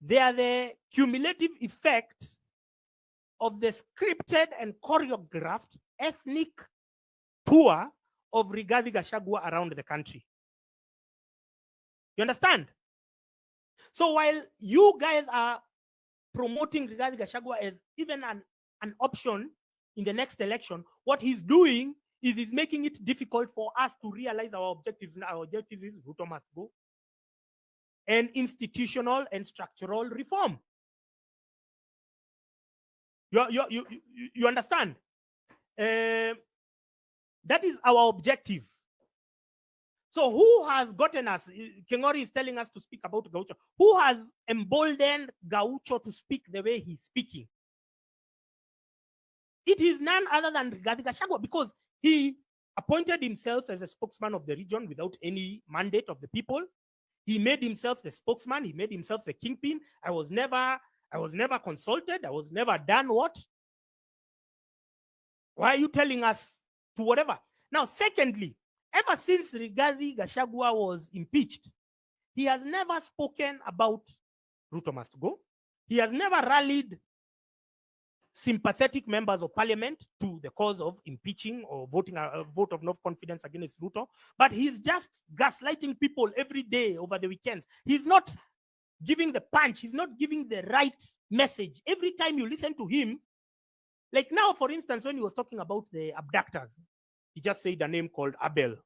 They are the cumulative effect of the scripted and choreographed ethnic tour of Rigathi Gachagua around the country. You understand? So while you guys are promoting Rigathi Gachagua as even an option in the next election, what he's doing is he's making it difficult for us to realize our objectives. And our objectives is Ruto must go, and institutional and structural reform. You understand? That is our objective. So who has gotten us? Kengori is telling us to speak about Gaucho. Who has emboldened Gaucho to speak the way he's speaking? It is none other than Rigathi Gachagua, because he appointed himself as a spokesman of the region without any mandate of the people. He made himself the spokesman. He made himself the kingpin. I was never consulted. I was never done what? Why are you telling us to whatever? Now, secondly, ever since Rigathi Gachagua was impeached, he has never spoken about Ruto must go. He has never rallied sympathetic members of parliament to the cause of impeaching or voting a vote of no confidence against Ruto. But he's just gaslighting people every day over the weekends. He's not giving the punch. He's not giving the right message. Every time you listen to him, like now, for instance, when he was talking about the abductors, he just said a name called Abel.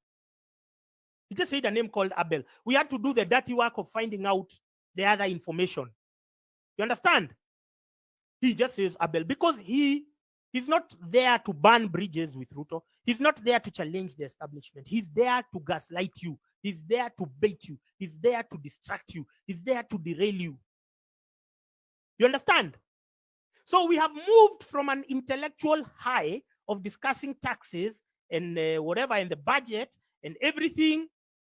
He just said a name called Abel. We had to do the dirty work of finding out the other information. You understand? He just says Abel because he's not there to burn bridges with Ruto. He's not there to challenge the establishment. He's there to gaslight you. He's there to bait you. He's there to distract you. He's there to derail you. You understand? So we have moved from an intellectual high of discussing taxes and whatever in the budget and everything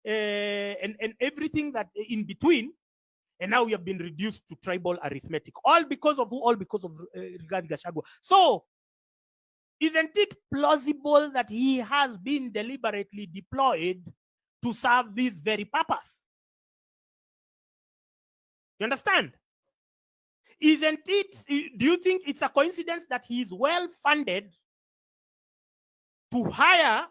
and everything that in between, and now we have been reduced to tribal arithmetic. All because of who? All because of Rigathi Gachagua. So isn't it plausible that he has been deliberately deployed to serve this very purpose? You understand? Isn't it, do you think it's a coincidence that he is well funded to hire,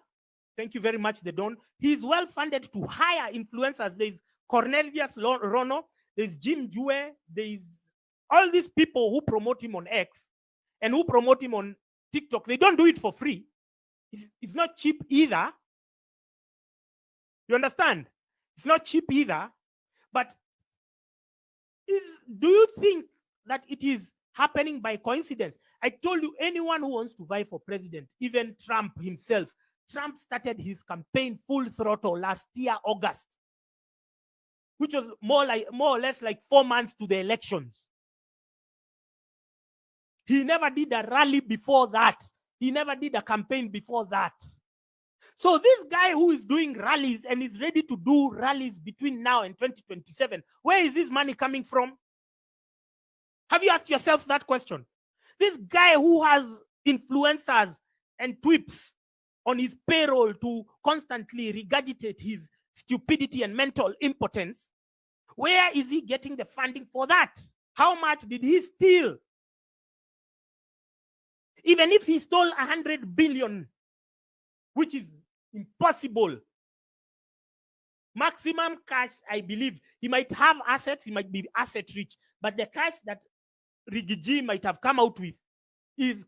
thank you very much, the Don, he's well funded to hire influencers. There's Cornelius Rono, there's Jim Jue, there's all these people who promote him on X and who promote him on TikTok. They don't do it for free. It's not cheap either. You understand? It's not cheap either. But do you think that it is happening by coincidence? I told you, anyone who wants to vie for president, even Trump himself, Trump started his campaign full throttle last year, August, which was more or less like 4 months to the elections. He never did a rally before that. He never did a campaign before that. So this guy who is doing rallies and is ready to do rallies between now and 2027, where is this money coming from? Have you asked yourself that question? This guy who has influencers and tweets on his payroll to constantly regurgitate his stupidity and mental impotence, where is he getting the funding for that? How much did he steal? Even if he stole 100 billion, which is impossible, maximum cash, I believe, he might have assets, he might be asset rich, but the cash that Rigathi might have come out with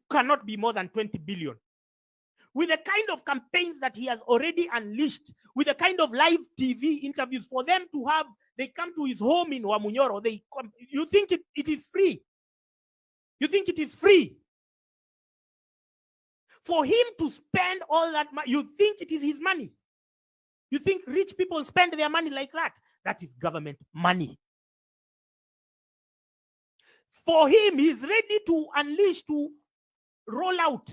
cannot be more than 20 billion. With the kind of campaigns that he has already unleashed, with the kind of live TV interviews for them to have, they come to his home in Wamunyoro, you think it is free? You think it is free? For him to spend all that money, you think it is his money? You think rich people spend their money like that? That is government money. For him, he's ready to unleash, to roll out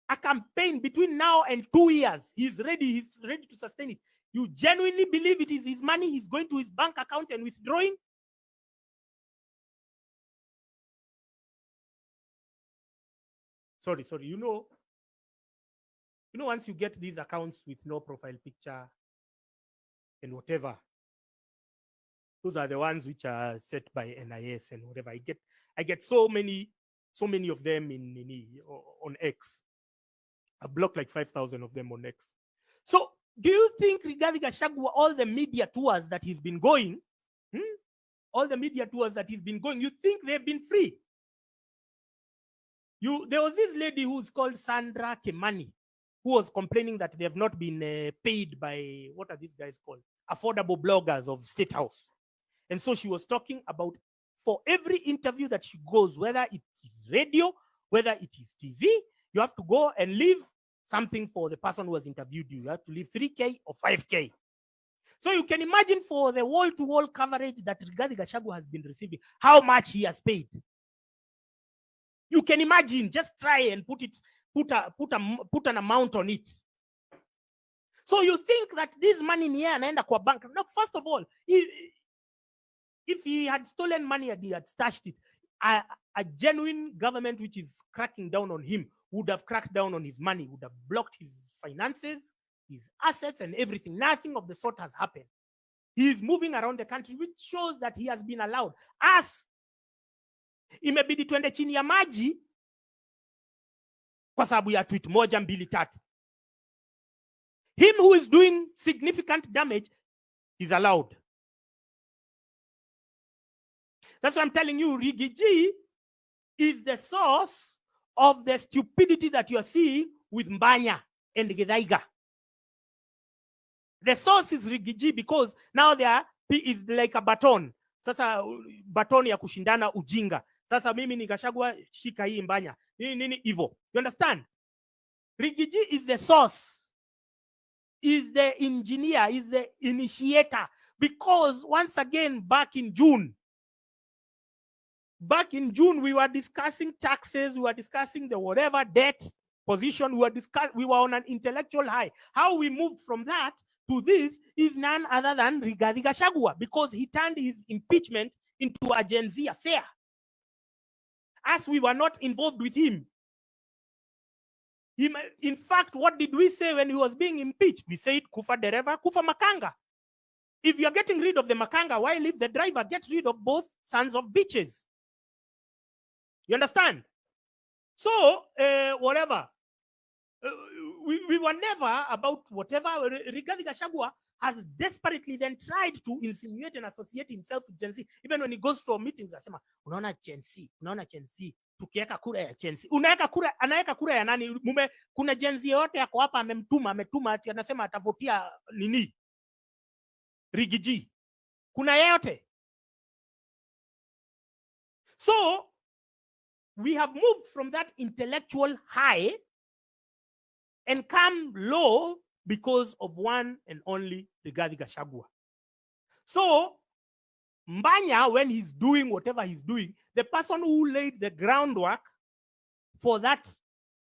a campaign between now and 2 years. He's ready to sustain it. You genuinely believe it is his money? He's going to his bank account and withdrawing? Sorry. You know, once you get these accounts with no profile picture and whatever, Those are the ones which are set by NIS and whatever. I get so many of them on X. I blocked like 5,000 of them on X. So do you think Rigathi Gachagua, all the media tours that he's been going, all the media tours that he's been going, you think they've been free? There was this lady who's called Sandra Kimani, who was complaining that they have not been paid by, what are these guys called? Affordable bloggers of State House. And so she was talking about, for every interview that she goes, whether it is radio, whether it is TV, you have to go and leave something for the person who has interviewed you. You have to leave 3K or 5K. So you can imagine, for the wall-to-wall coverage that Rigathi Gachagua has been receiving, how much he has paid. You can imagine. Just try and put an amount on it. So you think that this money in here anaenda kwa bank? No, first of all, if he had stolen money and he had stashed it, a genuine government which is cracking down on him would have cracked down on his money, would have blocked his finances, his assets, and everything. Nothing of the sort has happened. He is moving around the country, which shows that he has been allowed. As imebidi twende chini ya maji kwa sababu ya tweet moja mbili tatu. Him who is doing significant damage is allowed. That's why I'm telling you, Rigathi is the source of the stupidity that you are seeing with Mbanya and Gaitho. The source is Rigathi, because now there is like a baton. Sasa baton ya kushindana ujinga. Sasa mimi ni Gachagua, shika hii Mbanya. Nini hivyo. You understand? Rigathi is the source. Is the engineer, is the initiator. Because once again, back in June, we were discussing taxes, we were discussing the whatever debt position, we were on an intellectual high. How we moved from that to this is none other than Rigathi Gachagua, because he turned his impeachment into a Gen Z affair. As we were not involved with him. In fact, what did we say when he was being impeached? We said, kufa dereva, kufa makanga. If you're getting rid of the makanga, why leave the driver? Get rid of both sons of bitches. You understand? So, whatever. We were never about whatever. Rigathi Gachagua has desperately then tried to insinuate and associate himself with Gen Z. Even when he goes to meetings, asema, unaona Gen Z, tukiweka kura ya Gen Z. Anaweka kura ya nani? Kuna Gen Z yote yako hapa ametuma ati anasema atavotia nini? Rigathi. Kuna yote. So, we have moved from that intellectual high and come low because of one and only Rigathi Gachagua. So, Mbanya, when he's doing whatever he's doing, the person who laid the groundwork for that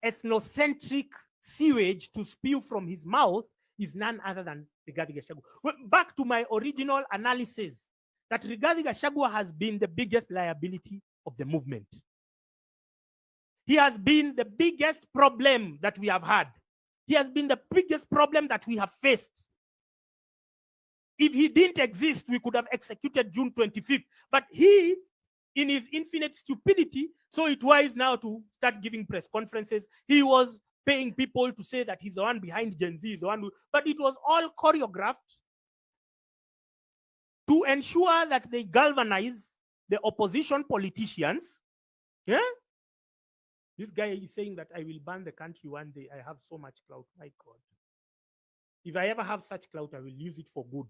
ethnocentric sewage to spew from his mouth is none other than Rigathi Gachagua. Back to my original analysis, that Rigathi Gachagua has been the biggest liability of the movement. He has been the biggest problem that we have had. He has been the biggest problem that we have faced. If he didn't exist, we could have executed June 25th. But he, in his infinite stupidity, saw it wise now to start giving press conferences. He was paying people to say that he's the one behind Gen Z, but it was all choreographed to ensure that they galvanize the opposition politicians. Yeah? This guy is saying that I will ban the country one day. I have so much clout. My God. If I ever have such clout, I will use it for good.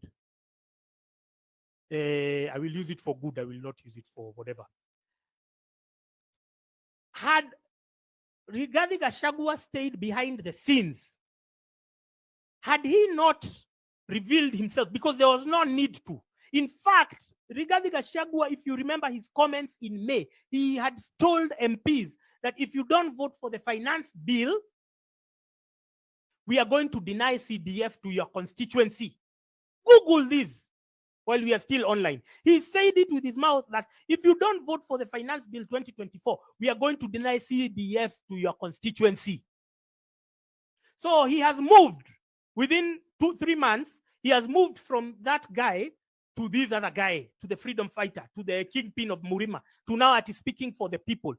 I will use it for good. I will not use it for whatever. Had Rigathi Gachagua stayed behind the scenes, had he not revealed himself, because there was no need to. In fact, Rigathi Gachagua, if you remember his comments in May, he had told MPs that if you don't vote for the finance bill, we are going to deny CDF to your constituency. Google this while we are still online. He said it with his mouth that if you don't vote for the finance bill 2024, we are going to deny CDF to your constituency. So he has moved within 2-3 months. He has moved from that guy to this other guy, to the freedom fighter, to the kingpin of Murima, to now at speaking for the people.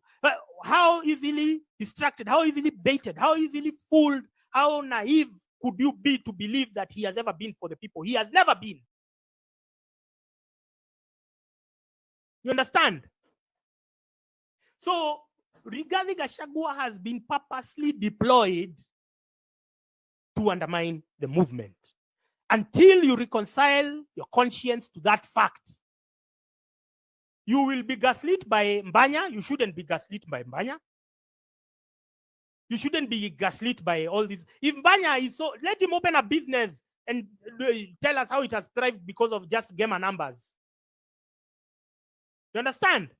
How easily distracted, how easily baited, how easily fooled, how naive could you be to believe that he has ever been for the people? He has never been. You understand? So Rigathi Gachagua has been purposely deployed to undermine the movement. Until you reconcile your conscience to that fact, you will be gaslit by Mbanya. You shouldn't be gaslit by Mbanya. You shouldn't be gaslit by all this. If Mbanya is so, let him open a business and tell us how it has thrived because of just gamer numbers. You understand?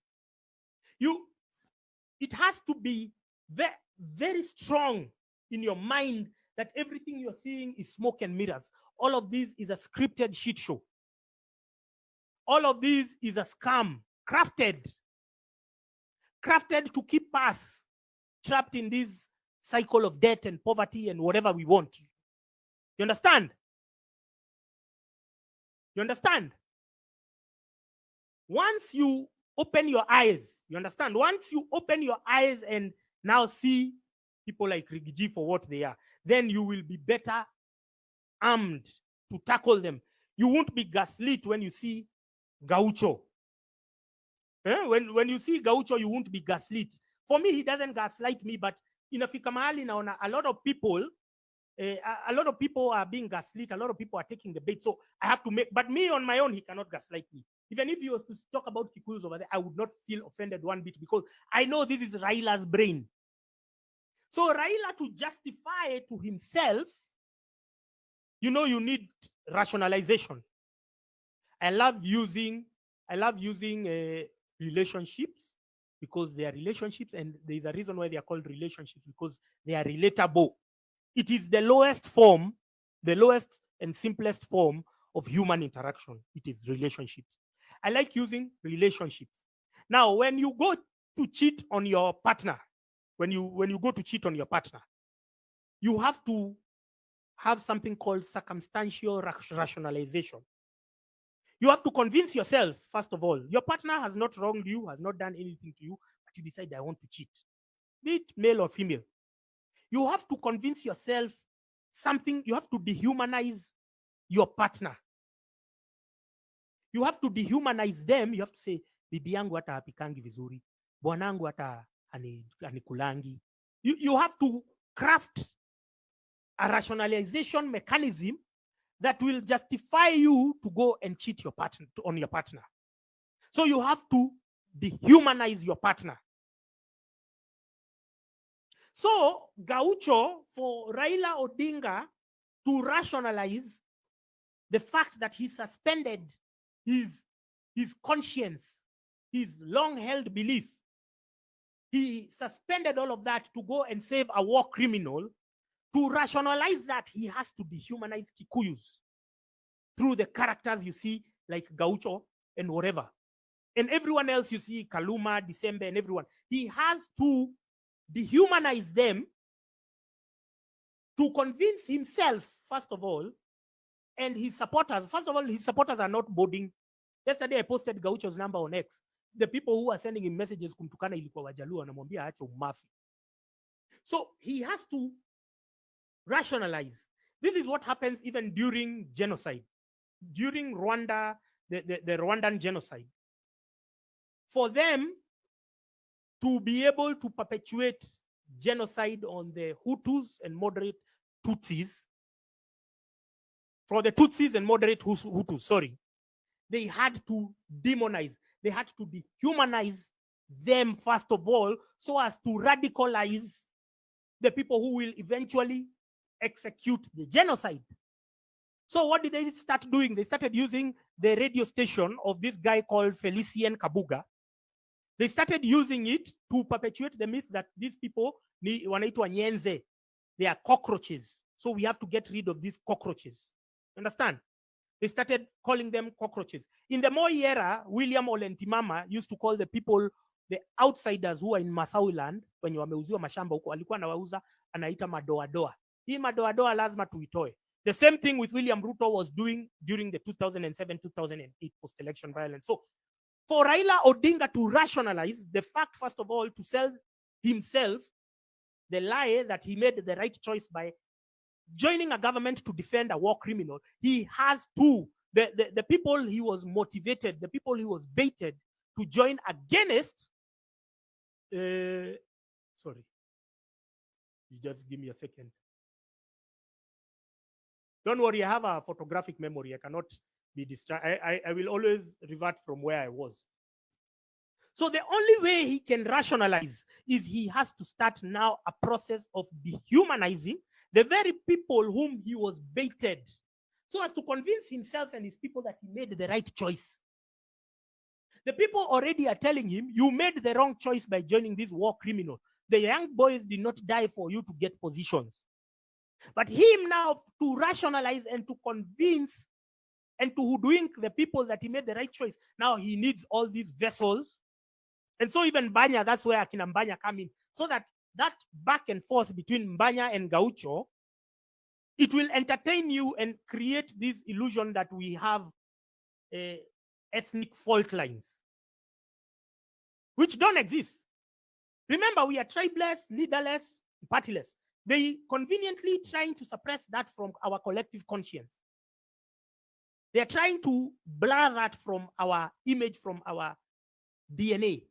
It has to be very, very strong in your mind that everything you're seeing is smoke and mirrors. All of this is a scripted shit show. All of this is a scam, crafted to keep us trapped in this cycle of debt and poverty and whatever we want. You understand? You understand? Once you open your eyes, you understand? Once you open your eyes and now see people like Rigathi for what they are, then you will be better armed to tackle them. You won't be gaslit when you see Gaucho. When you see Gaucho, you won't be gaslit. For me, he doesn't gaslight me, but inafika mahali naona a lot of people are being gaslit. A lot of people are taking the bait. So I have to make, but me on my own, he cannot gaslight me. Even if he was to talk about Kikuyus over there, I would not feel offended one bit because I know this is Raila's brain. So Raila, to justify to himself, you know, you need rationalization. I love using relationships because they are relationships, and there is a reason why they are called relationships, because they are relatable. It is the lowest and simplest form of human interaction. It is relationships. I like using relationships. Now, when you go to cheat on your partner, when you go to cheat on your partner, you have to have something called circumstantial rationalization. You have to convince yourself, first of all, your partner has not wronged you, has not done anything to you, but you decide, I want to cheat, be it male or female. You have to convince yourself something. You have to dehumanize your partner. You have to dehumanize them. You have to say, bibi yangu hata hapikangi vizuri, bwanangu hata anikulangi. You have to craft a rationalization mechanism that will justify you to go and cheat on your partner. So you have to dehumanize your partner. So Gaucho, for Raila Odinga to rationalize the fact that he suspended his conscience, his long-held belief, he suspended all of that to go and save a war criminal. To rationalize that, he has to dehumanize Kikuyus through the characters you see, like Gaucho and whatever. And everyone else you see, Kaluma, December, and everyone. He has to dehumanize them to convince himself, first of all, and his supporters. First of all, his supporters are not boarding. Yesterday, I posted Gaucho's number on X. The people who are sending him messages, kumtukana ilikuwa Wajaluo, anamwambia aache umafi. So he has to rationalize. This is what happens even during genocide. During Rwanda, the Rwandan genocide. For them to be able to perpetuate genocide on the Hutus and moderate Tutsis, for the Tutsis and moderate Hutus, sorry, they had to demonize, they had to dehumanize them first of all, so as to radicalize the people who will eventually execute the genocide. So what did they start doing? They started using the radio station of this guy called Felicien Kabuga. They started using it to perpetuate the myth that these people ni wanaitwa nyenze. They are cockroaches. So we have to get rid of these cockroaches. Understand? They started calling them cockroaches. In the Moi era, William Olentimama used to call the people, the outsiders who are in Masau land, when wameuziwa mashamba huko, alikuwa anawauza, anaita madoadoa. Hii madoadoa lazima tuitoe. The same thing with William Ruto was doing during the 2007-2008 post-election violence. So for Raila Odinga to rationalize the fact, first of all, to sell himself the lie that he made the right choice by joining a government to defend a war criminal, he has to, the people he was motivated, the people he was baited to join against, sorry, you just give me a second. Don't worry, I have a photographic memory. I cannot be distracted. I will always revert from where I was. So the only way he can rationalize is he has to start now a process of dehumanizing the very people whom he was baited, so as to convince himself and his people that he made the right choice. The people already are telling him, you made the wrong choice by joining this war criminal. The young boys did not die for you to get positions. But him now to rationalize and to convince and to hoodwink the people that he made the right choice, now he needs all these vessels. And so even Mbanya, that's where Akina Mbanya come in. So that back and forth between Mbanya and Gaucho, it will entertain you and create this illusion that we have ethnic fault lines, which don't exist. Remember, we are tribeless, leaderless, partyless. They conveniently trying to suppress that from our collective conscience. They are trying to blur that from our image, from our DNA,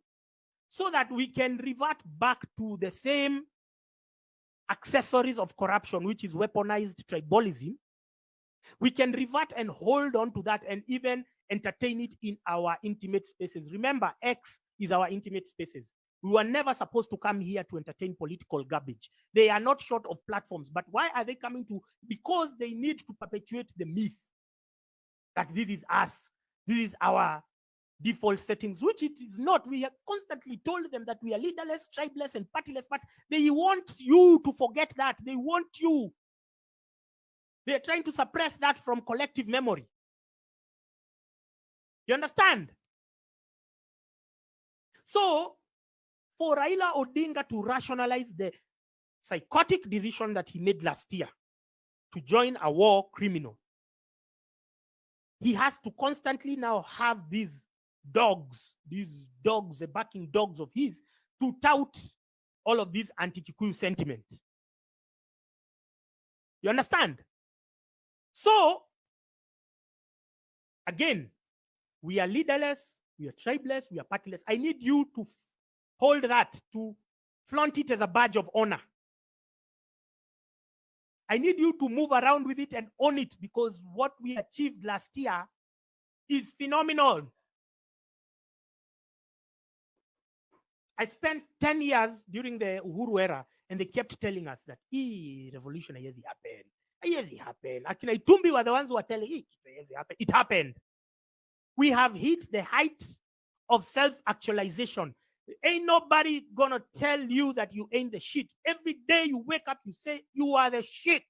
so that we can revert back to the same accessories of corruption, which is weaponized tribalism. We can revert and hold on to that and even entertain it in our intimate spaces. Remember, X is our intimate spaces. We were never supposed to come here to entertain political garbage. They are not short of platforms. But why are they coming to? Because they need to perpetuate the myth that this is us, this is our default settings, which it is not. We have constantly told them that we are leaderless, tribeless, and partyless, but they want you to forget that. They want you. They are trying to suppress that from collective memory. You understand? So, for Raila Odinga to rationalize the psychotic decision that he made last year to join a war criminal, he has to constantly now have these dogs, the backing dogs of his, to tout all of these anti-Kikuyu sentiments. You understand? So, again, we are leaderless, we are tribeless, we are partyless. I need you to hold that, to flaunt it as a badge of honor. I need you to move around with it and own it, because what we achieved last year is phenomenal. I spent 10 years during the Uhuru era, and they kept telling us that revolution hayezi happen. Hayezi happen. Akina Itumbi were the ones who were telling hayezi happen. It happened. We have hit the height of self-actualization. Ain't nobody gonna tell you that you ain't the shit. Every day you wake up, you say you are the shit.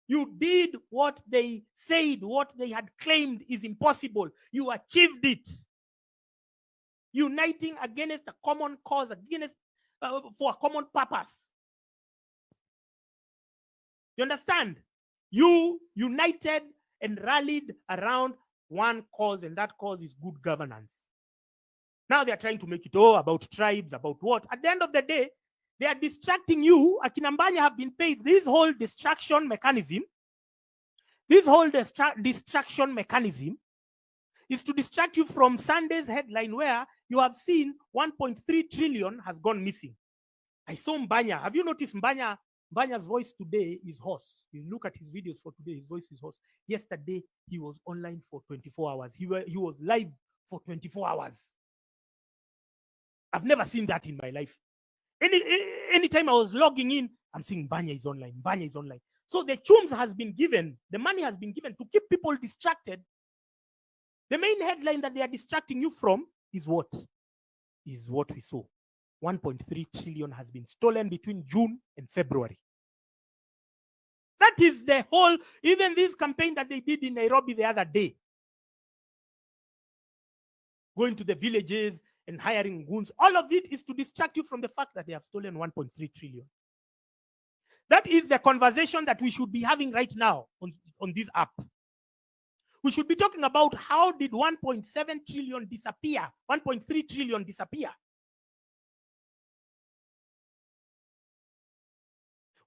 You did what they said, what they had claimed is impossible. You achieved it. Uniting against a common cause, against for a common purpose. You understand? You united and rallied around one cause, and that cause is good governance. Now they are trying to make it all about tribes, about what? At the end of the day, they are distracting you. Akina Mbanya have been paid. This whole distraction mechanism, is to distract you from Sunday's headline, where you have seen 1.3 trillion has gone missing. I saw Mbanya. Have you noticed Mbanya's voice today is hoarse? You look at his videos for today, his voice is hoarse. Yesterday, he was online for 24 hours. He was live for 24 hours. I've never seen that in my life. Anytime I was logging in, I'm seeing Mbanya is online. Mbanya is online. So the chums has been given, the money has been given to keep people distracted. The main headline that they are distracting you from is what? Is what we saw. 1.3 trillion has been stolen between June and February. That is the whole, even this campaign that they did in Nairobi the other day. Going to the villages and hiring goons. All of it is to distract you from the fact that they have stolen 1.3 trillion. That is the conversation that we should be having right now on this app. We should be talking about how did 1.7 trillion disappear, 1.3 trillion disappear.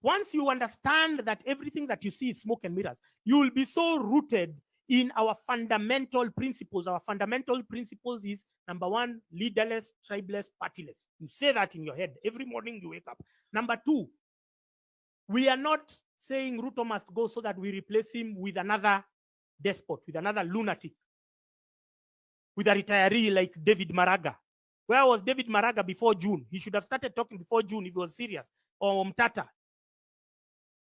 Once you understand that everything that you see is smoke and mirrors, you will be so rooted in our fundamental principles. Our fundamental principles is, number one, leaderless, tribeless, partyless. You say that in your head every morning you wake up. Number two, we are not saying Ruto must go so that we replace him with another despot, with another lunatic, with a retiree like David Maraga. Where was David Maraga before June? He should have started talking before June if he was serious. Or Mtata.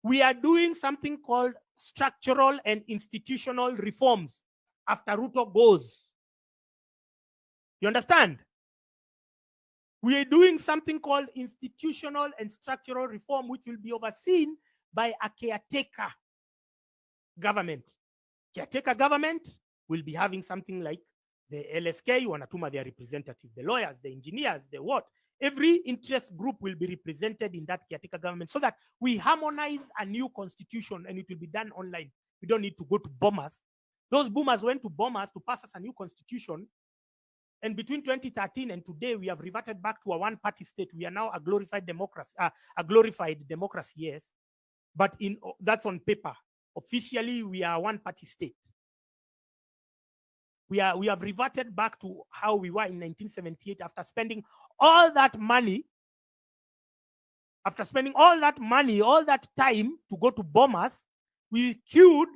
We are doing something called structural and institutional reforms after Ruto goes. You understand? We are doing something called institutional and structural reform, which will be overseen by a caretaker government. Caretaker government will be having something like the LSK, wanatuma their representative, the lawyers, the engineers, the what. Every interest group will be represented in that caretaker government so that we harmonize a new constitution, and it will be done online. We don't need to go to bombers. Those boomers went to bombers to pass us a new constitution. And between 2013 and today, we have reverted back to a one-party state. We are now a glorified democracy, yes. But that's on paper. Officially, we are a one-party state. We have reverted back to how we were in 1978 after spending all that money, all that time to go to bombers. We queued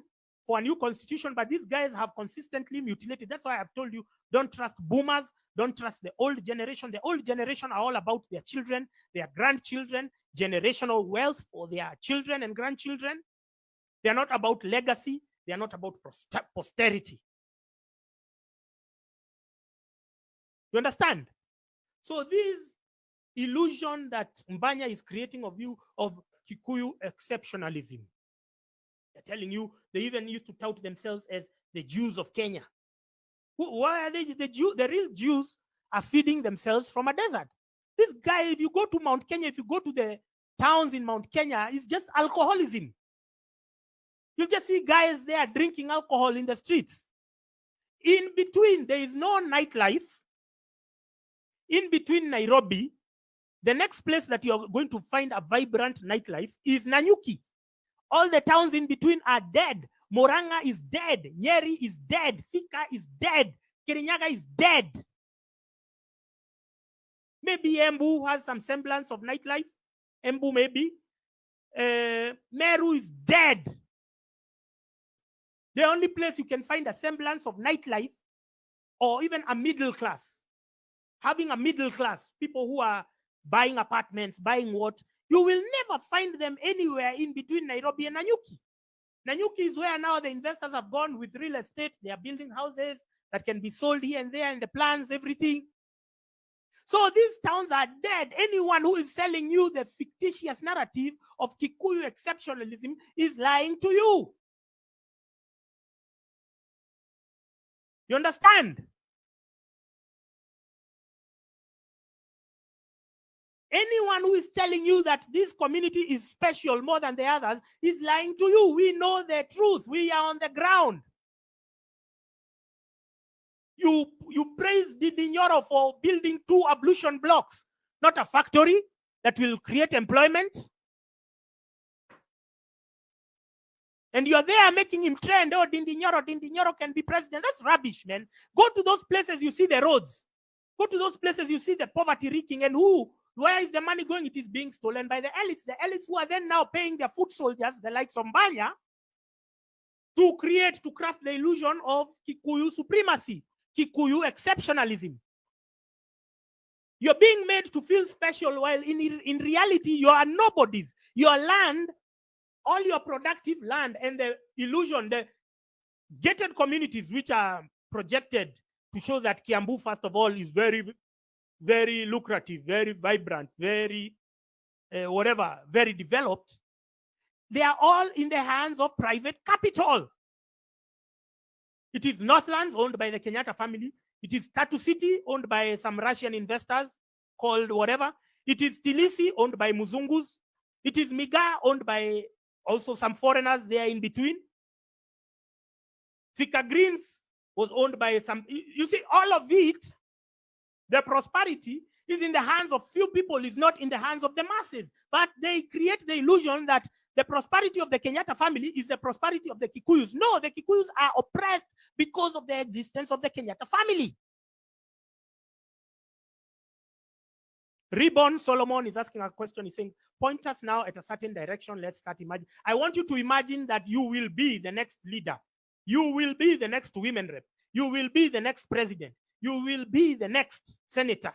for a new constitution, but these guys have consistently mutilated. That's why I've told you, don't trust boomers, don't trust the old generation. The old generation are all about their children, their grandchildren, generational wealth for their children and grandchildren. They are not about legacy. They are not about posterity. You understand? So this illusion that Mbanya is creating of you of Kikuyu exceptionalism. They're telling you, they even used to tout themselves as the Jews of Kenya. Why are they the real Jews are feeding themselves from a desert? This guy, if you go to Mount Kenya, if you go to the towns in Mount Kenya, it's just alcoholism. You just see guys there drinking alcohol in the streets. In between, there is no nightlife. In between Nairobi, the next place that you are going to find a vibrant nightlife is Nanyuki. All the towns in between are dead. Moranga is dead. Nyeri is dead. Thika is dead. Kirinyaga is dead. Maybe Embu has some semblance of nightlife. Embu maybe. Meru is dead. The only place you can find a semblance of nightlife or even a middle class, having a middle class, people who are buying apartments, buying what, you will never find them anywhere in between Nairobi and Nanyuki. Nanyuki is where now the investors have gone with real estate. They are building houses that can be sold here and there, and the plans, everything. So these towns are dead. Anyone who is selling you the fictitious narrative of Kikuyu exceptionalism is lying to you. You understand? Anyone who is telling you that this community is special more than the others is lying to you. We know the truth. We are on the ground. You praise Didi Nyoro for building 2 ablution blocks, not a factory that will create employment. And you're there making him trend. Oh, Didi Nyoro can be president. That's rubbish, man. Go to those places, you see the roads. Go to those places, you see the poverty reeking. And where is the money going? It is being stolen by the elites. The elites who are then now paying their foot soldiers, the likes of Mbanya, to craft the illusion of Kikuyu supremacy, Kikuyu exceptionalism. You're being made to feel special while in reality, you are nobodies. Your land, all your productive land, and the illusion, the gated communities which are projected to show that Kiambu, first of all, is very, very lucrative, very vibrant, very very developed. They are all in the hands of private capital. It is Northlands, owned by the Kenyatta family. It is Tatu City, owned by some Russian investors called whatever. It is Tilisi, owned by Muzungus. It is Miga, owned by also some foreigners there in between. Thika Greens was owned by some. You see, all of it, the prosperity is in the hands of few people, is not in the hands of the masses. But they create the illusion that the prosperity of the Kenyatta family is the prosperity of the Kikuyus. No, the Kikuyus are oppressed because of the existence of the Kenyatta family. Reborn Solomon is asking a question. He's saying, point us now at a certain direction. Let's start imagine. I want you to imagine that you will be the next leader. You will be the next women rep. You will be the next president. You will be the next senator.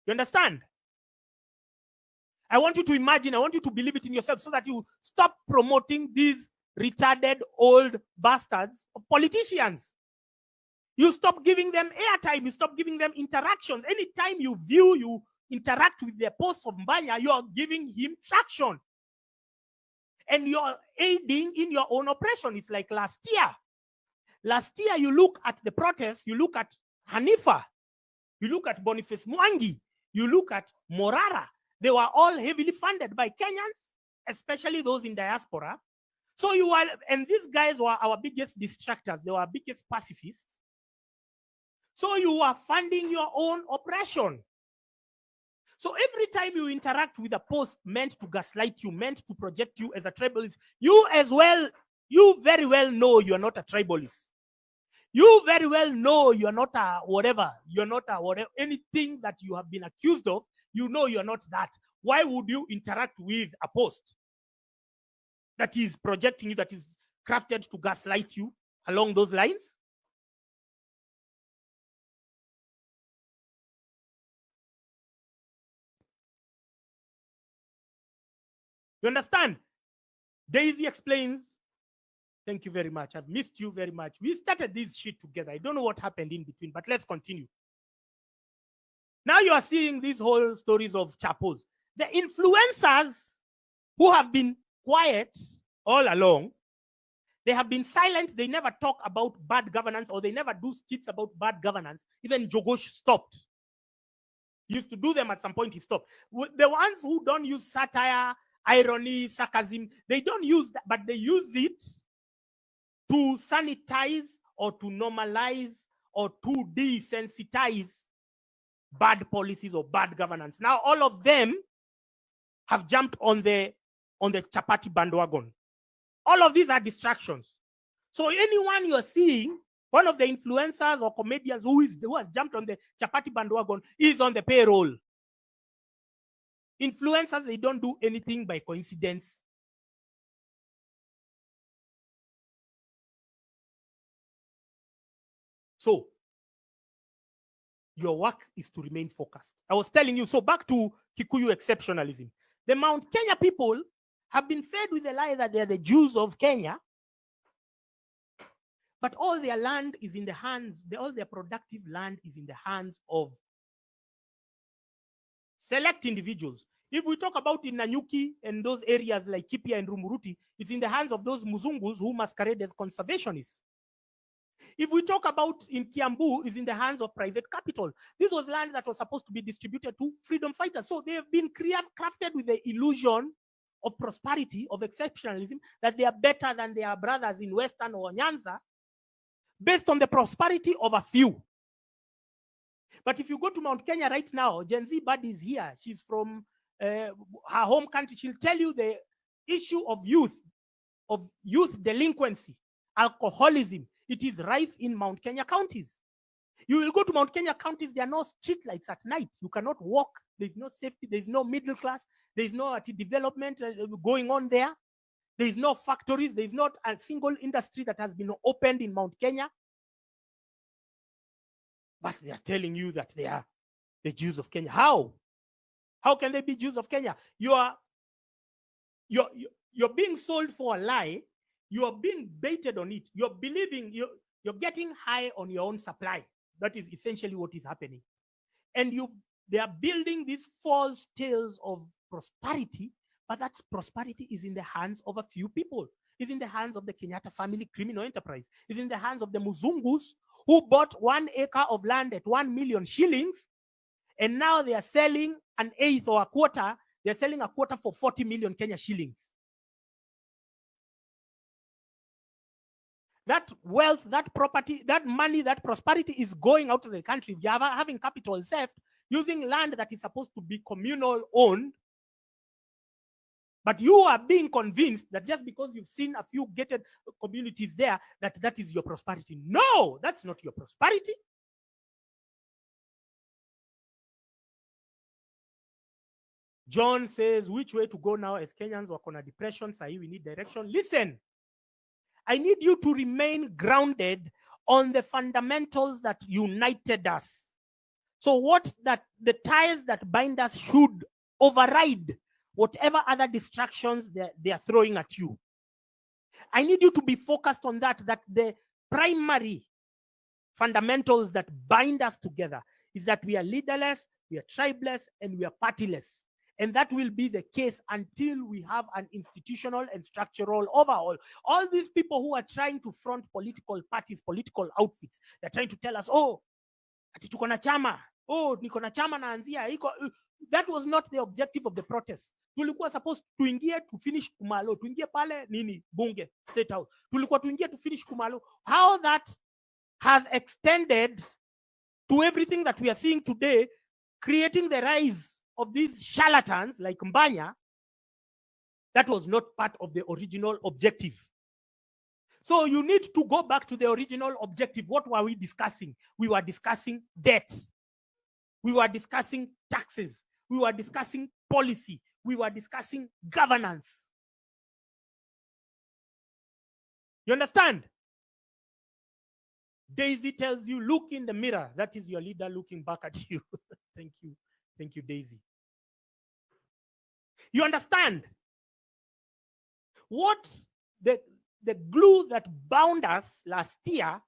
You understand? I want you to imagine, I want you to believe it in yourself so that you stop promoting these retarded old bastards of politicians. You stop giving them airtime. You stop giving them interactions. Anytime you view, you interact with the post of Mbanya, you are giving him traction. And you're aiding in your own oppression. It's like last year. Last year, you look at the protests, you look at Hanifa, you look at Boniface Mwangi, you look at Morara. They were all heavily funded by Kenyans, especially those in diaspora. So you are, and these guys were our biggest distractors. They were our biggest pacifists. So you are funding your own oppression. So every time you interact with a post meant to gaslight you, meant to project you as a tribalist, you as well, you very well know you're not a tribalist. You very well know you're not a whatever. You're not a whatever. Anything that you have been accused of, you know you're not that. Why would you interact with a post that is projecting you, that is crafted to gaslight you along those lines? You understand? Daisy explains. Thank you very much. I've missed you very much. We started this shit together. I don't know what happened in between, but let's continue. Now you are seeing these whole stories of chapos. The influencers who have been quiet all along, they have been silent. They never talk about bad governance, or they never do skits about bad governance. Even Jogosh stopped. He used to do them at some point, he stopped. The ones who don't use satire, irony, sarcasm, they don't use that, but they use it to sanitize or to normalize or to desensitize bad policies or bad governance. Now all of them have jumped on the chapati bandwagon. All of these are distractions. So anyone you're seeing, one of the influencers or comedians who has jumped on the chapati bandwagon is on the payroll. Influencers, they don't do anything by coincidence. So your work is to remain focused. I was telling you, so back to Kikuyu exceptionalism. The Mount Kenya people have been fed with the lie that they're the Jews of Kenya, but all their land is in the hands, all their productive land is in the hands of select individuals. If we talk about in Nanyuki and those areas like Kipia and Rumuruti, it's in the hands of those Muzungus who masquerade as conservationists. If we talk about in Kiambu, it's in the hands of private capital. This was land that was supposed to be distributed to freedom fighters. So they have been crafted with the illusion of prosperity, of exceptionalism, that they are better than their brothers in Western or Nyanza, based on the prosperity of a few. But if you go to Mount Kenya right now, Gen Z Buddy is here. She's from her home country. She'll tell you the issue of youth delinquency, alcoholism. It is rife in Mount Kenya counties. You will go to Mount Kenya counties, there are no street lights at night. You cannot walk. There's no safety. There's no middle class. There's no development going on there. There's no factories. There's not a single industry that has been opened in Mount Kenya. But they are telling you that they are the Jews of Kenya. How? How can they be Jews of Kenya? You're being sold for a lie. You are being baited on it. You're believing, you're getting high on your own supply. That is essentially what is happening. And they are building these false tales of prosperity, but that prosperity is in the hands of a few people. It's in the hands of the Kenyatta family criminal enterprise. It's in the hands of the Muzungus who bought 1 acre of land at 1 million shillings, and now they are selling an eighth or a quarter. They're selling a quarter for 40 million Kenya shillings. That wealth, that property, that money, that prosperity is going out of the country. We are having capital theft, using land that is supposed to be communal owned. But you are being convinced that just because you've seen a few gated communities there, that is your prosperity. No, that's not your prosperity. John says, which way to go now as Kenyans were on a depression? Sahi, we need direction. Listen, I need you to remain grounded on the fundamentals that united us. So the ties that bind us should override whatever other distractions they are throwing at you. I need you to be focused on that the primary fundamentals that bind us together is that we are leaderless, we are tribeless, and we are partyless. And that will be the case until we have an institutional and structural overhaul. All these people who are trying to front political parties, political outfits, they're trying to tell us, oh, ati tuko na chama. Oh, niko na chama naanzia. That was not the objective of the protest. Tulikuwa supposed tuingie to finish kumalo. Tuingie pale nini bunge, state house. Tulikuwa tuingie to finish kumalo. How that has extended to everything that we are seeing today, creating the rise of these charlatans like Mbanya, that was not part of the original objective. So you need to go back to the original objective. What were we discussing? We were discussing debts. We were discussing taxes. We were discussing policy. We were discussing governance. You understand? Daisy tells you, look in the mirror. That is your leader looking back at you. Thank you. Thank you, Daisy. You understand? What the glue that bound us last year,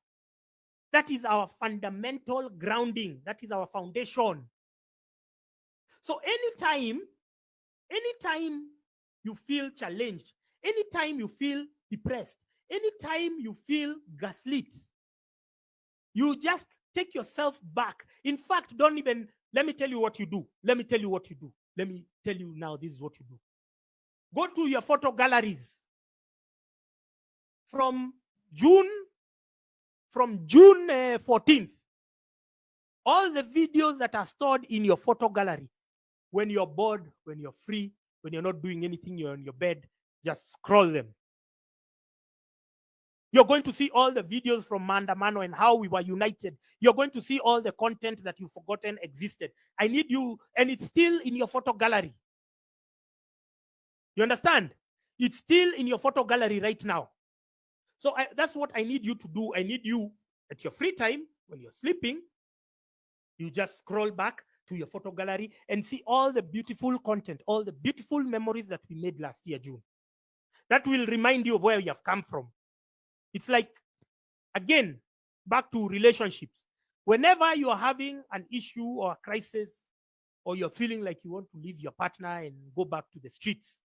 that is our fundamental grounding. That is our foundation. So anytime you feel challenged, anytime you feel depressed, anytime you feel gaslit, you just take yourself back. In fact, don't even, let me tell you what you do. Let me tell you what you do. Let me tell you now, this is what you do. Go to your photo galleries. From June 14th, all the videos that are stored in your photo gallery, when you're bored, when you're free, when you're not doing anything, you're on your bed, just scroll them. You're going to see all the videos from Maandamano and how we were united. You're going to see all the content that you've forgotten existed. I need you, and it's still in your photo gallery. You understand? It's still in your photo gallery right now. So that's what I need you to do. I need you, at your free time, when you're sleeping, you just scroll back to your photo gallery and see all the beautiful content, all the beautiful memories that we made last year, June. That will remind you of where you have come from. It's like, again, back to relationships. Whenever you are having an issue or a crisis, or you're feeling like you want to leave your partner and go back to the streets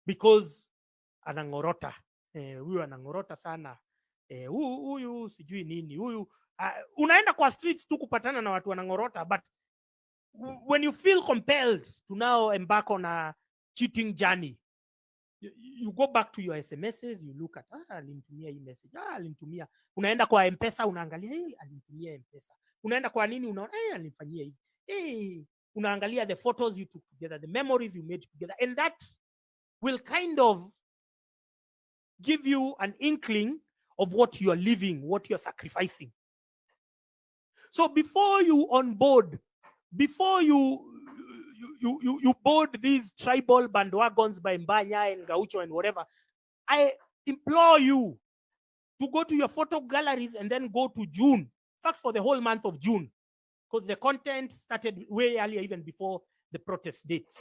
because anangorota, huyu anangorota sana, huyu sijui nini, huyu unaenda kwa streets tu kupatana na watu wanangorota, but when you feel compelled to now embark on a cheating journey, you go back to your SMSs, you look at, alinitumia hii message, alinitumia, unaenda kwa M-Pesa, unaangalia, alinitumia M-Pesa, unaenda kwa nini, unaona, alinifanyia hivi, unaangalia the photos you took together, the memories you made together, and that will kind of give you an inkling of what you're living, what you're sacrificing. So before you onboard, before you board these tribal bandwagons by Mbanya and Gaucho and whatever, I implore you to go to your photo galleries and then go to June. In fact, for the whole month of June, because the content started way earlier, even before the protest dates.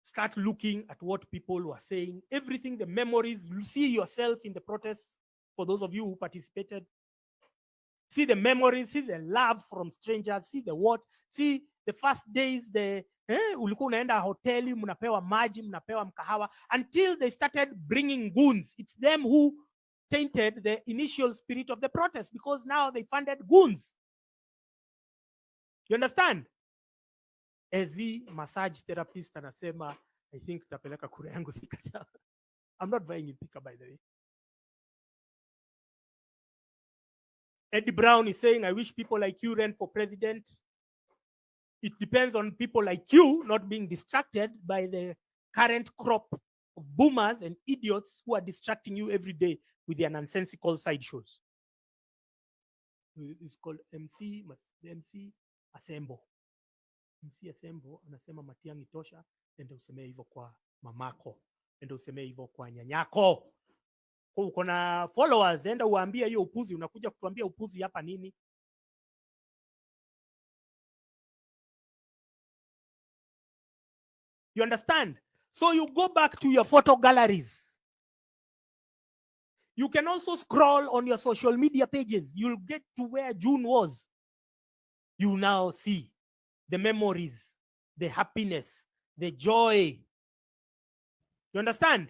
Start looking at what people were saying, everything, the memories. You see yourself in the protests, for those of you who participated. See the memories, see the love from strangers, see the what, see the first days, ulikuwa unaenda hoteli, mnapewa maji, mnapewa mkahawa, until they started bringing goons. It's them who tainted the initial spirit of the protest, because now they funded goons. You understand? Ezi massage therapist anasema, I think tapeleka kura yangu Thika. I'm not buying in Thika, by the way. Eddie Brown is saying, I wish people like you ran for president. It depends on people like you not being distracted by the current crop of boomers and idiots who are distracting you every day with their nonsensical sideshows. It's called MC Asembo. MC Asembo anasema Matiang'i tosha, ende usemee hivyo kwa mamako, ende usemee hivyo kwa nyanyako. Uko na followers, enda uambie hiyo upuzi, unakuja kutuambia upuzi hapa nini? You understand? So you go back to your photo galleries. You can also scroll on your social media pages. You'll get to where June was. You now see the memories, the happiness, the joy. You understand?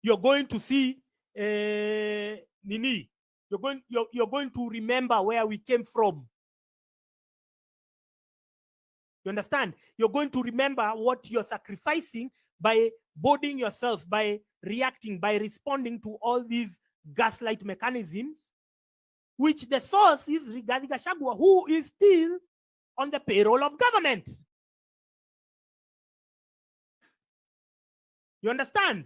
You're going to see Nini. You're going to remember where we came from. You understand? You're going to remember what you're sacrificing by boarding yourself, by reacting, by responding to all these gaslight mechanisms, which the source is Rigathi Gachagua, who is still on the payroll of government. You understand?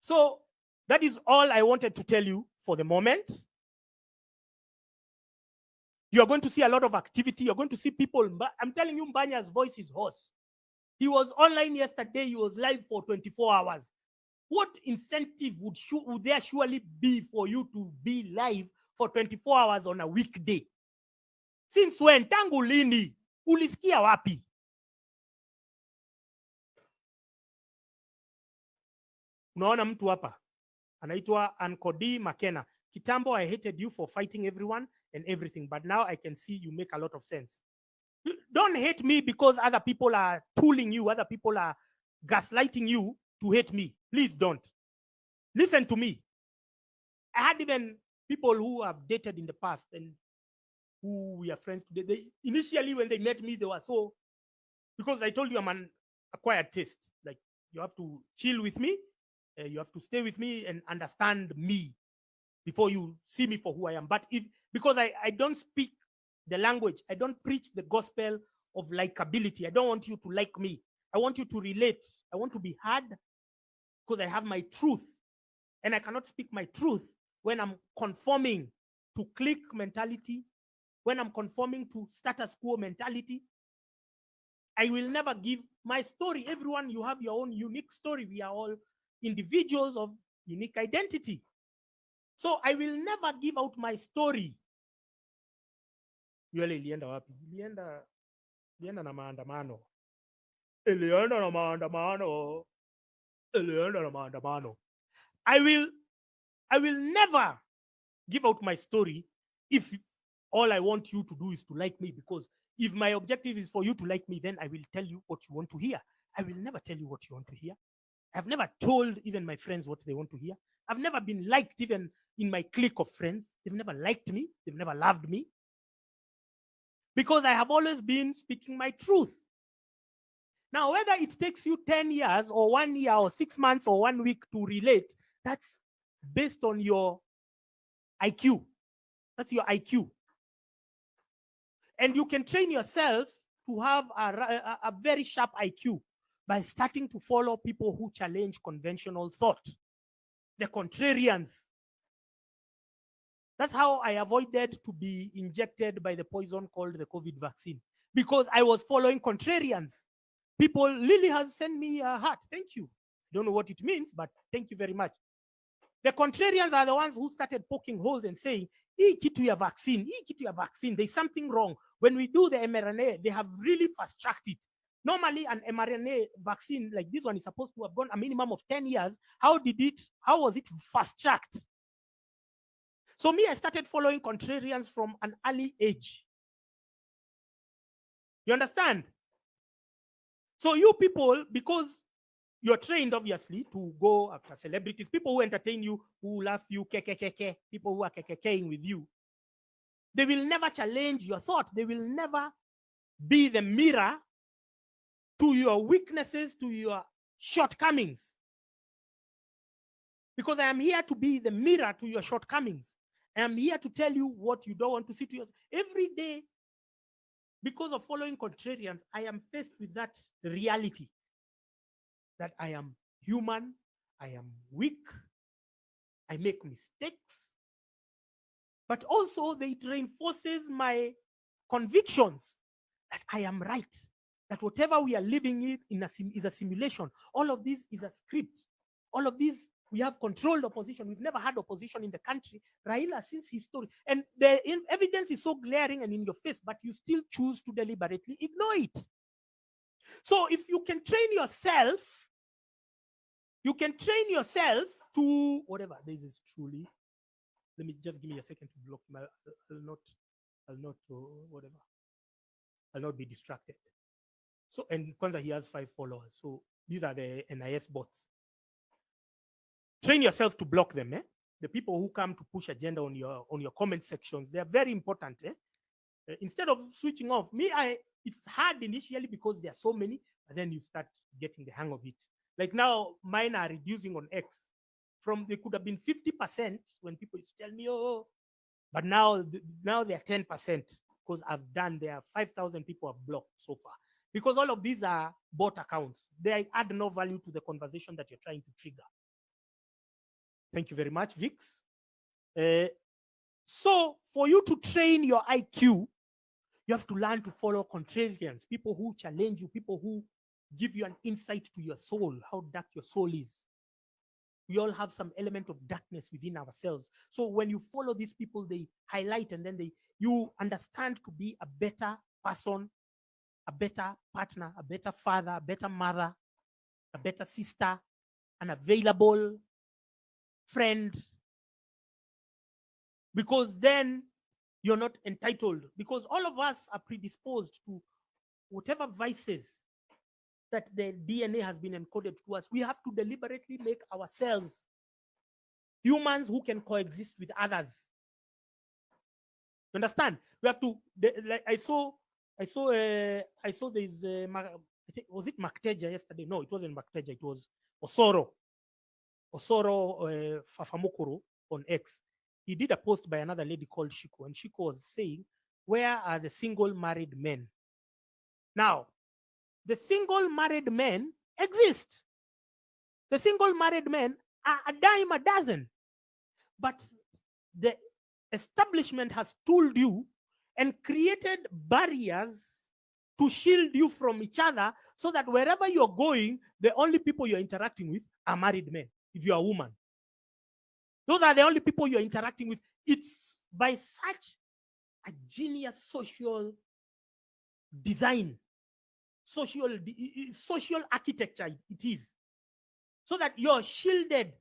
So that is all I wanted to tell you for the moment. You're going to see a lot of activity. You're going to see people. I'm telling you, Mbanya's voice is hoarse. He was online yesterday. He was live for 24 hours. What incentive would there surely be for you to be live for 24 hours on a weekday? Since when? Tangu lini? Ulisikia wapi? Unaona mtu hapa anaitwa Ankodi Makena. Kitambo, I hated you for fighting everyone and everything, but now I can see you make a lot of sense. Don't hate me because other people are tooling you, other people are gaslighting you to hate me. Please don't. Listen to me. I had even people who have dated in the past and who we are friends today. Initially, when they met me, they were so, because I told you I'm an acquired taste. Like, you have to chill with me, you have to stay with me and understand me before you see me for who I am. But because I don't speak the language, I don't preach the gospel of likability. I don't want you to like me. I want you to relate. I want to be heard because I have my truth. And I cannot speak my truth when I'm conforming to clique mentality, when I'm conforming to status quo mentality. I will never give my story. Everyone, you have your own unique story. We are all individuals of unique identity. So I will never give out my story. Yule ilienda wapi? Ilienda na maandamano. Ilienda na maandamano. Ilienda na maandamano. I will never give out my story if all I want you to do is to like me, because if my objective is for you to like me, then I will tell you what you want to hear. I will never tell you what you want to hear. I've never told even my friends what they want to hear. I've never been liked even in my clique of friends. They've never liked me. They've never loved me. Because I have always been speaking my truth. Now, whether it takes you 10 years or 1 year or 6 months or 1 week to relate, that's based on your IQ. That's your IQ. And you can train yourself to have a very sharp IQ by starting to follow people who challenge conventional thought, the contrarians. That's how I avoided to be injected by the poison called the COVID vaccine, because I was following contrarians. People, Lily has sent me a heart. Thank you. Don't know what it means, but thank you very much. The contrarians are the ones who started poking holes and saying, "Hii kitu ya vaccine, hii kitu ya vaccine, there's something wrong." When we do the mRNA, they have really fast-tracked it. Normally, an mRNA vaccine like this one is supposed to have gone a minimum of 10 years. How was it fast-tracked? So me, I started following contrarians from an early age. You understand? So you people, because you're trained, obviously, to go after celebrities, people who entertain you, who laugh you, people who are kekekeing with you. They will never challenge your thought. They will never be the mirror to your weaknesses, to your shortcomings. Because I am here to be the mirror to your shortcomings. I am here to tell you what you don't want to see to yourself. Every day, because of following contrarians, I am faced with that reality that I am human, I am weak, I make mistakes, but also it reinforces my convictions that I am right, that whatever we are living in is a simulation. All of this is a script. All of this, we have controlled opposition. We've never had opposition in the country. Raila, since his story, and the evidence is so glaring and in your face, but you still choose to deliberately ignore it. So if you can train yourself, to whatever this is truly. Let me just give me a second to block my. I'll not be distracted. So, and Kwanzaa, he has 5 followers. So these are the NIS bots. Train yourself to block them. The people who come to push agenda on your comment sections, they are very important. Instead of switching off, it's hard initially because there are so many, but then you start getting the hang of it. Like now, mine are reducing on X. They could have been 50% when people used to tell me, oh, but now they are 10% because there are 5,000 people I've blocked so far. Because all of these are bot accounts. They add no value to the conversation that you're trying to trigger. Thank you very much, Vix. So for you to train your IQ, you have to learn to follow contrarians, people who challenge you, people who give you an insight to your soul, how dark your soul is. We all have some element of darkness within ourselves. So when you follow these people, they highlight, and then you understand to be a better person, a better partner, a better father, a better mother, a better sister, an available friend. Because then you're not entitled. Because all of us are predisposed to whatever vices that the DNA has been encoded to us. We have to deliberately make ourselves humans who can coexist with others. You understand? We have to. I saw this. Was it Makteja yesterday? No, it wasn't Makteja. It was Osoro Fafamukuru on X. He did a post by another lady called Shiko, and Shiko was saying, "Where are the single married men?" Now, the single married men exist. The single married men are a dime a dozen. But the establishment has told you and created barriers to shield you from each other so that wherever you're going, the only people you're interacting with are married men, if you're a woman. Those are the only people you're interacting with. It's by such a genius social design, social architecture it is, so that you're shielded.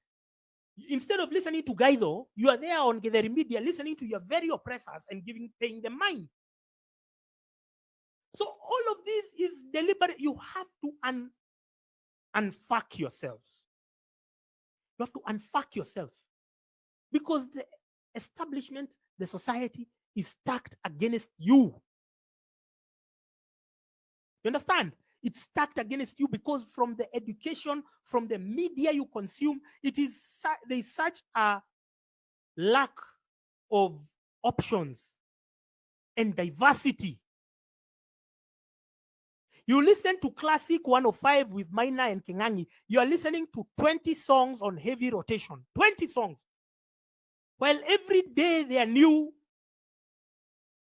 Instead of listening to Gaitho, you are there on the media listening to your very oppressors and paying them mind. So all of this is deliberate. You have to unfuck yourselves. You have to unfuck yourself. Because the establishment, the society is stacked against you. You understand? It's stacked against you because from the education, from the media you consume, there's such a lack of options and diversity. You listen to Classic 105 with Maina and Kingangi, you are listening to 20 songs on heavy rotation. 20 songs. While every day there are new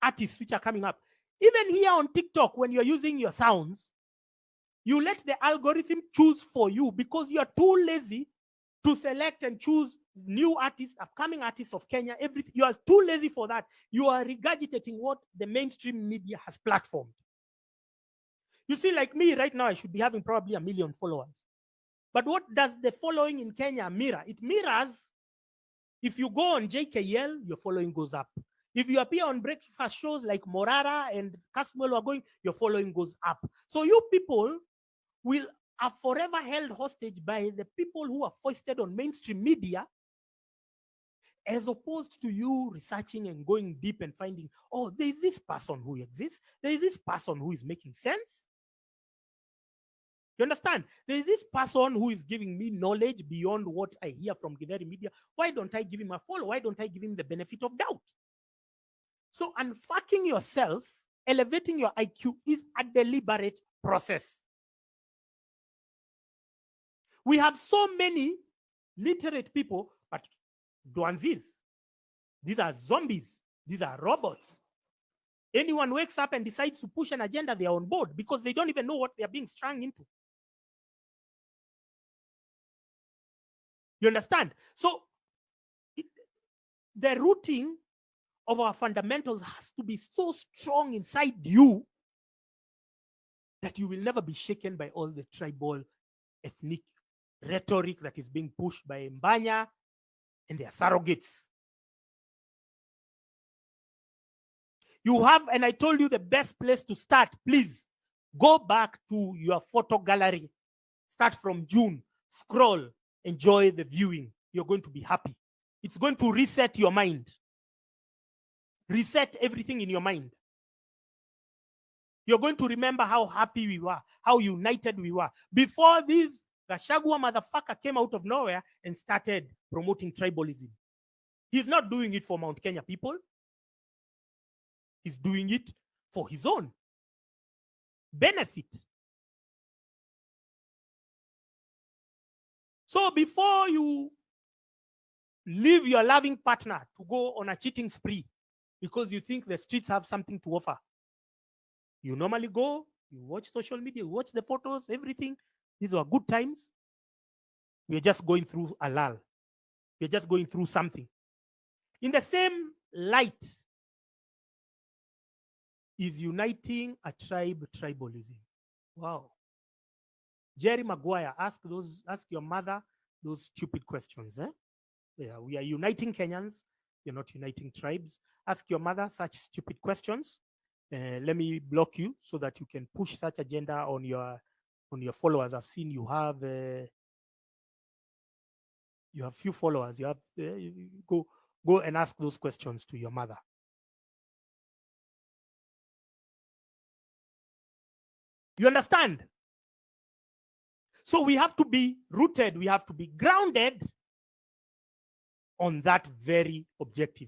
artists which are coming up. Even here on TikTok, when you're using your sounds, you let the algorithm choose for you because you are too lazy to select and choose new artists, upcoming artists of Kenya. Everything. You are too lazy for that. You are regurgitating what the mainstream media has platformed. You see, like me right now, I should be having probably 1 million followers. But what does the following in Kenya mirror? It mirrors, if you go on JKL, your following goes up. If you appear on breakfast shows like Morara and Kasmuel are going, your following goes up. So you people will are forever held hostage by the people who are foisted on mainstream media, as opposed to you researching and going deep and finding, oh, there is this person who exists, there is this person who is making sense. You understand? There is this person who is giving me knowledge beyond what I hear from Githeri media. Why don't I give him a follow? Why don't I give him the benefit of doubt? So unfucking yourself, elevating your IQ is a deliberate process. We have so many literate people, but Dwanzis, these are zombies, these are robots. Anyone wakes up and decides to push an agenda, they are on board because they don't even know what they are being strung into. You understand? So the rooting of our fundamentals has to be so strong inside you that you will never be shaken by all the tribal, ethnic rhetoric that is being pushed by Mbanya and their surrogates. You have, and I told you the best place to start, please go back to your photo gallery. Start from June, scroll, enjoy the viewing. You're going to be happy. It's going to reset your mind. Reset everything in your mind. You're going to remember how happy we were, how united we were. Before this, Gachagua motherfucker came out of nowhere and started promoting tribalism. He's not doing it for Mount Kenya people. He's doing it for his own benefit. So before you leave your loving partner to go on a cheating spree because you think the streets have something to offer, you normally go, you watch social media, you watch the photos, everything. These were good times. We're just going through a lull. We're just going through something. In the same light is uniting a tribe, tribalism. Wow. Jerry Maguire, ask your mother those stupid questions. Yeah, we are uniting Kenyans. You're not uniting tribes. Ask your mother such stupid questions. Let me block you so that you can push such agenda on your followers. I've seen you have few followers. You have go and ask those questions to your mother. You understand? So we have to be rooted, we have to be grounded on that very objective.